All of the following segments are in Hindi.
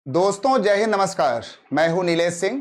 दोस्तों जय हिंद, नमस्कार। मैं हूं नीलेश सिंह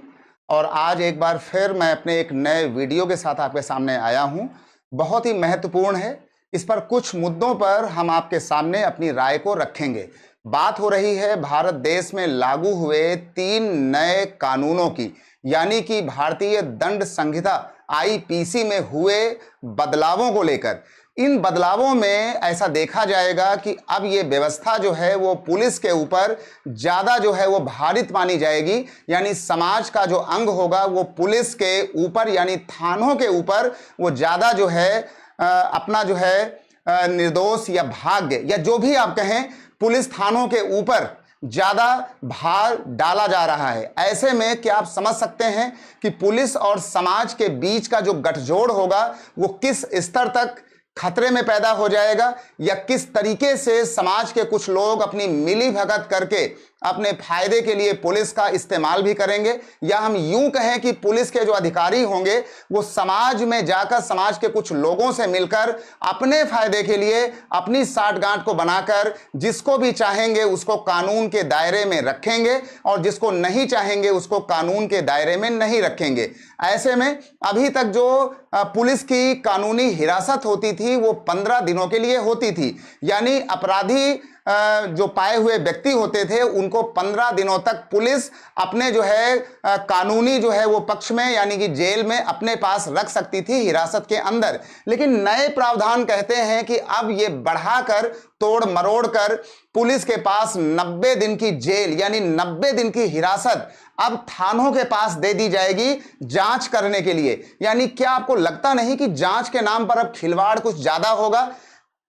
और आज एक बार फिर मैं अपने एक नए वीडियो के साथ आपके सामने आया हूं। बहुत ही महत्वपूर्ण है। इस पर कुछ मुद्दों पर हम आपके सामने अपनी राय को रखेंगे। बात हो रही है भारत देश में लागू हुए 3 नए कानूनों की, यानी कि भारतीय दंड संहिता आईपीसी में हुए बदलावों को लेकर। इन बदलावों में ऐसा देखा जाएगा कि अब ये व्यवस्था जो है वो पुलिस के ऊपर ज़्यादा जो है वो भारित मानी जाएगी, यानी समाज का जो अंग होगा वो पुलिस के ऊपर यानी थानों के ऊपर वो ज़्यादा जो है अपना जो है निर्दोष या भाग्य या जो भी आप कहें, पुलिस थानों के ऊपर ज्यादा भार डाला जा रहा है। ऐसे में क्या आप समझ सकते हैं कि पुलिस और समाज के बीच का जो गठजोड़ होगा वो किस स्तर तक खतरे में पैदा हो जाएगा, या किस तरीके से समाज के कुछ लोग अपनी मिली भगत करके अपने फायदे के लिए पुलिस का इस्तेमाल भी करेंगे, या हम यूं कहें कि पुलिस के जो अधिकारी होंगे वो समाज में जाकर समाज के कुछ लोगों से मिलकर अपने फायदे के लिए अपनी साठगांठ को बनाकर जिसको भी चाहेंगे उसको कानून के दायरे में रखेंगे और जिसको नहीं चाहेंगे उसको कानून के दायरे में नहीं रखेंगे। ऐसे में अभी तक जो पुलिस की कानूनी हिरासत होती थी वो 15 दिनों के लिए होती थी, यानी अपराधी जो पाए हुए व्यक्ति होते थे उनको 15 दिनों तक पुलिस अपने जो है कानूनी जो है वो पक्ष में यानी कि जेल में अपने पास रख सकती थी, हिरासत के अंदर। लेकिन नए प्रावधान कहते हैं कि अब ये बढ़ाकर तोड़ मरोड़ कर पुलिस के पास 90 दिन की जेल यानी 90 दिन की हिरासत अब थानों के पास दे दी जाएगी जांच करने के लिए। यानी क्या आपको लगता नहीं कि जांच के नाम पर अब खिलवाड़ कुछ ज्यादा होगा,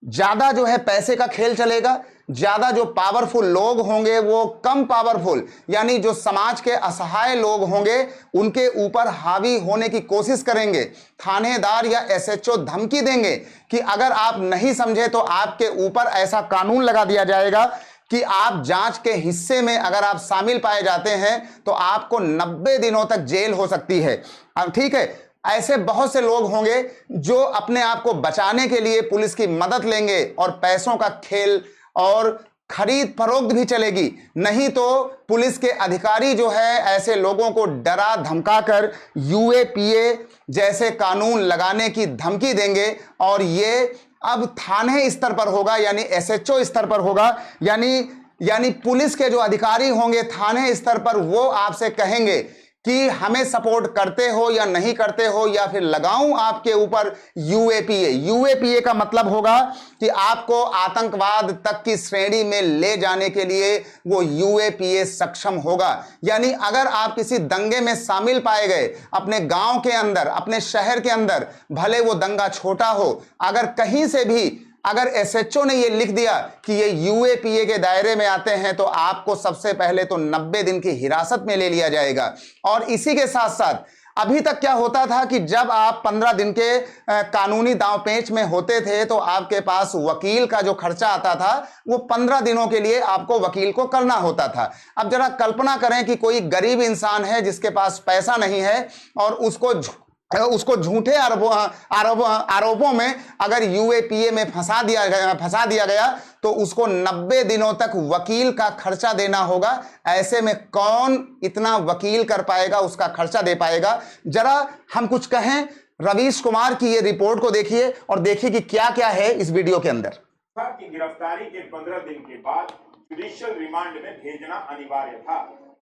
ज्यादा जो है पैसे का खेल चलेगा, ज्यादा जो पावरफुल लोग होंगे वो कम पावरफुल यानी जो समाज के असहाय लोग होंगे उनके ऊपर हावी होने की कोशिश करेंगे। थानेदार या एसएचओ धमकी देंगे कि अगर आप नहीं समझे तो आपके ऊपर ऐसा कानून लगा दिया जाएगा कि आप जांच के हिस्से में अगर आप शामिल पाए जाते हैं तो आपको 90 दिनों तक जेल हो सकती है। अब ठीक है, ऐसे बहुत से लोग होंगे जो अपने आप को बचाने के लिए पुलिस की मदद लेंगे और पैसों का खेल और खरीद फरोख्त भी चलेगी। नहीं तो पुलिस के अधिकारी जो है ऐसे लोगों को डरा धमकाकर यूएपीए जैसे कानून लगाने की धमकी देंगे और ये अब थाने स्तर पर होगा यानी एसएचओ स्तर पर होगा। यानी पुलिस के जो अधिकारी होंगे थाने स्तर पर वो आपसे कहेंगे कि हमें सपोर्ट करते हो या नहीं करते हो, या फिर लगाऊं आपके ऊपर यूएपीए। यूएपीए का मतलब होगा कि आपको आतंकवाद तक की श्रेणी में ले जाने के लिए वो यूएपीए सक्षम होगा। यानी अगर आप किसी दंगे में शामिल पाए गए अपने गांव के अंदर, अपने शहर के अंदर, भले वो दंगा छोटा हो, अगर कहीं से भी अगर एसएचओ ने ये लिख दिया कि ये यूएपीए के दायरे में आते हैं तो आपको सबसे पहले तो 90 दिन की हिरासत में ले लिया जाएगा। और इसी के साथ साथ अभी तक क्या होता था कि जब आप 15 दिन के कानूनी दांव पेंच में होते थे तो आपके पास वकील का जो खर्चा आता था वो 15 दिनों के लिए आपको वकील को करना होता था। अब जरा कल्पना करें कि कोई गरीब इंसान है जिसके पास पैसा नहीं है और उसको झूठे आरोपों में अगर यूएपीए में फंसा दिया गया तो उसको 90 दिनों तक वकील का खर्चा देना होगा। ऐसे में कौन इतना वकील कर पाएगा, उसका खर्चा दे पाएगा? जरा हम कुछ कहें, रवीश कुमार की ये रिपोर्ट को देखिए और देखिए कि क्या क्या है इस वीडियो के अंदर। की गिरफ्तारी के 15 दिन के बाद जुडिशियल रिमांड में भेजना अनिवार्य था।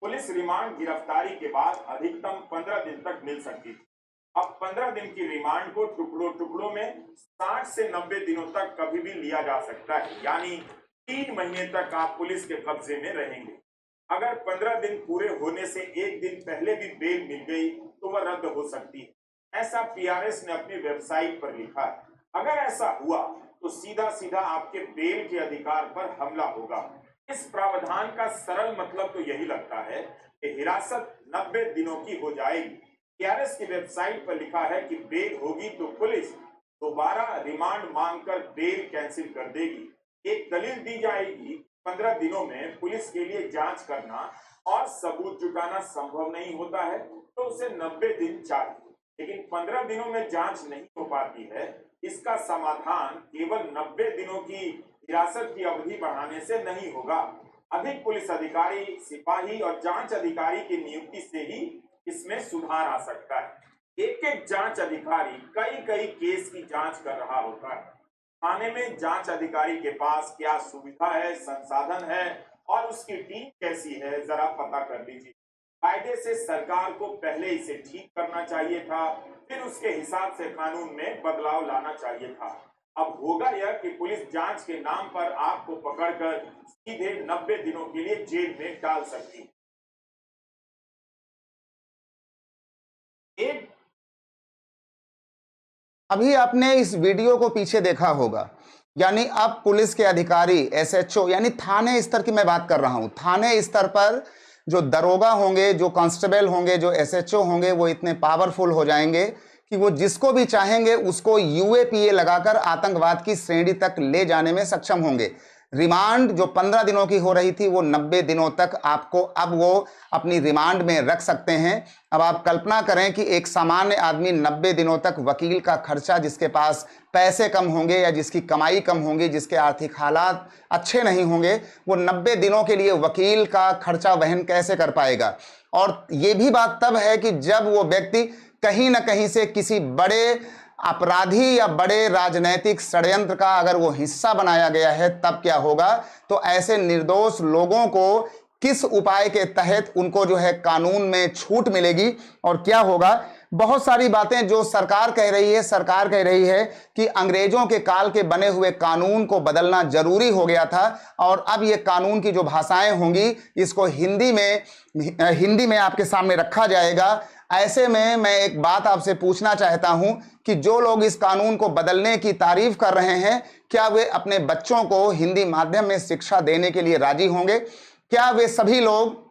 पुलिस रिमांड गिरफ्तारी के बाद अधिकतम 15 दिन तक मिल सकती थी। अब 15 दिन की रिमांड को टुकड़ों में 60 से 90 दिनों तक कभी भी लिया जा सकता है, यानी 3 महीने तक आप पुलिस के कब्जे में रहेंगे। अगर 15 दिन पूरे होने से एक दिन पहले भी बेल मिल गई तो वह रद्द हो सकती है, ऐसा पीआरएस ने अपनी वेबसाइट पर लिखा है। अगर ऐसा हुआ तो सीधा सीधा आपके बेल के अधिकार पर हमला होगा। इस प्रावधान का सरल मतलब तो यही लगता है कि हिरासत 90 दिनों की हो जाएगी। पीआरएस की वेबसाइट पर लिखा है कि बेल होगी तो पुलिस दोबारा रिमांड मांगकर बेल कैंसिल कर देगी। एक दलील दी जाएगी 15 दिनों में पुलिस के लिए जांच करना और सबूत जुटाना संभव नहीं होता है तो उसे 90 दिन चाहिए। लेकिन 15 दिनों में जांच नहीं हो पाती है, इसका समाधान केवल 90 दिनों की हिरासत की अवधि बढ़ाने से नहीं होगा। अधिक पुलिस अधिकारी, सिपाही और जांच अधिकारी की नियुक्ति से ही इसमें सुधार आ सकता है। एक एक जांच अधिकारी कई कई केस की जांच कर रहा होता है। थाने में जांच अधिकारी के पास क्या सुविधा है, संसाधन है और उसकी टीम कैसी है, जरा पता कर लीजिए। कायदे से सरकार को पहले इसे ठीक करना चाहिए था, फिर उसके हिसाब से कानून में बदलाव लाना चाहिए था। अब होगा यह कि पुलिस जांच के नाम पर आपको पकड़कर सीधे 90 दिनों के लिए जेल में डाल सकती है। अभी आपने इस वीडियो को पीछे देखा होगा, यानी अब पुलिस के अधिकारी, एसएचओ, यानी थाने स्तर की मैं बात कर रहा हूं। थाने स्तर पर जो दरोगा होंगे, जो कांस्टेबल होंगे, जो एसएचओ होंगे, वो इतने पावरफुल हो जाएंगे कि वो जिसको भी चाहेंगे उसको यूएपीए लगाकर आतंकवाद की श्रेणी तक ले जाने में सक्षम होंगे। रिमांड जो 15 दिनों की हो रही थी वो 90 दिनों तक आपको अब वो अपनी रिमांड में रख सकते हैं। अब आप कल्पना करें कि एक सामान्य आदमी 90 दिनों तक वकील का खर्चा, जिसके पास पैसे कम होंगे या जिसकी कमाई कम होगी, जिसके आर्थिक हालात अच्छे नहीं होंगे, वो 90 दिनों के लिए वकील का खर्चा वहन कैसे कर पाएगा। और ये भी बात तब है कि जब वो व्यक्ति कहीं ना कहीं से किसी बड़े अपराधी या बड़े राजनैतिक षड्यंत्र का अगर वो हिस्सा बनाया गया है, तब क्या होगा। तो ऐसे निर्दोष लोगों को किस उपाय के तहत उनको जो है कानून में छूट मिलेगी और क्या होगा। बहुत सारी बातें जो सरकार कह रही है, सरकार कह रही है कि अंग्रेजों के काल के बने हुए कानून को बदलना जरूरी हो गया था और अब ये कानून की जो भाषाएं होंगी इसको हिंदी में आपके सामने रखा जाएगा। ऐसे में मैं एक बात आपसे पूछना चाहता हूं कि जो लोग इस कानून को बदलने की तारीफ कर रहे हैं, क्या वे अपने बच्चों को हिंदी माध्यम में शिक्षा देने के लिए राजी होंगे? क्या वे सभी लोग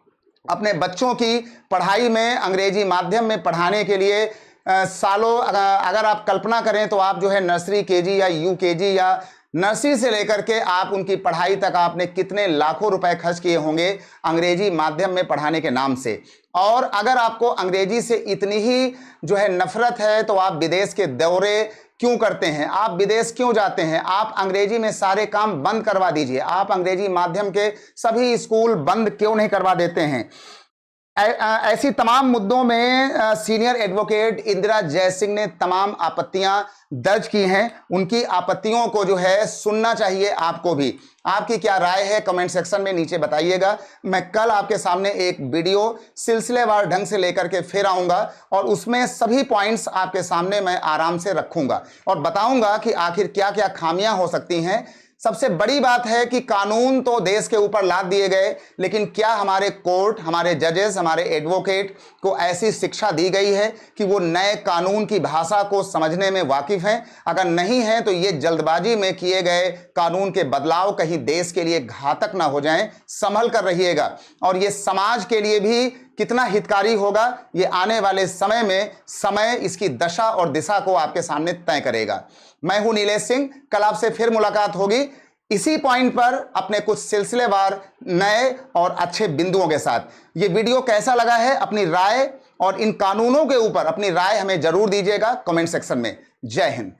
अपने बच्चों की पढ़ाई में अंग्रेजी माध्यम में पढ़ाने के लिए सालों, अगर आप कल्पना करें तो आप जो है नर्सरी, केजी या यूकेजी या नर्सरी से लेकर के आप उनकी पढ़ाई तक आपने कितने लाखों रुपए खर्च किए होंगे अंग्रेजी माध्यम में पढ़ाने के नाम से। और अगर आपको अंग्रेजी से इतनी ही जो है नफरत है तो आप विदेश के दौरे क्यों करते हैं, आप विदेश क्यों जाते हैं? आप अंग्रेजी में सारे काम बंद करवा दीजिए। आप अंग्रेजी माध्यम के सभी स्कूल बंद क्यों नहीं करवा देते हैं? ऐसी तमाम मुद्दों में सीनियर एडवोकेट इंदिरा जयसिंह ने तमाम आपत्तियां दर्ज की हैं। उनकी आपत्तियों को जो है सुनना चाहिए आपको भी। आपकी क्या राय है कमेंट सेक्शन में नीचे बताइएगा। मैं कल आपके सामने एक वीडियो सिलसिलेवार ढंग से लेकर के फिर आऊंगा और उसमें सभी पॉइंट्स आपके सामने मैं आराम से रखूंगा और बताऊंगा कि आखिर क्या क्या खामियां हो सकती हैं। सबसे बड़ी बात है कि कानून तो देश के ऊपर लाद दिए गए, लेकिन क्या हमारे कोर्ट, हमारे जजेस, हमारे एडवोकेट को ऐसी शिक्षा दी गई है कि वो नए कानून की भाषा को समझने में वाकिफ हैं? अगर नहीं है तो ये जल्दबाजी में किए गए कानून के बदलाव कहीं देश के लिए घातक ना हो जाएं, संभल कर रहिएगा। और ये समाज के लिए भी कितना हितकारी होगा, ये आने वाले समय में समय इसकी दशा और दिशा को आपके सामने तय करेगा। मैं हूं नीलेश सिंह, कल आपसे फिर मुलाकात होगी इसी पॉइंट पर अपने कुछ सिलसिलेवार नए और अच्छे बिंदुओं के साथ। ये वीडियो कैसा लगा है, अपनी राय और इन कानूनों के ऊपर अपनी राय हमें जरूर दीजिएगा कमेंट सेक्शन में। जय हिंद।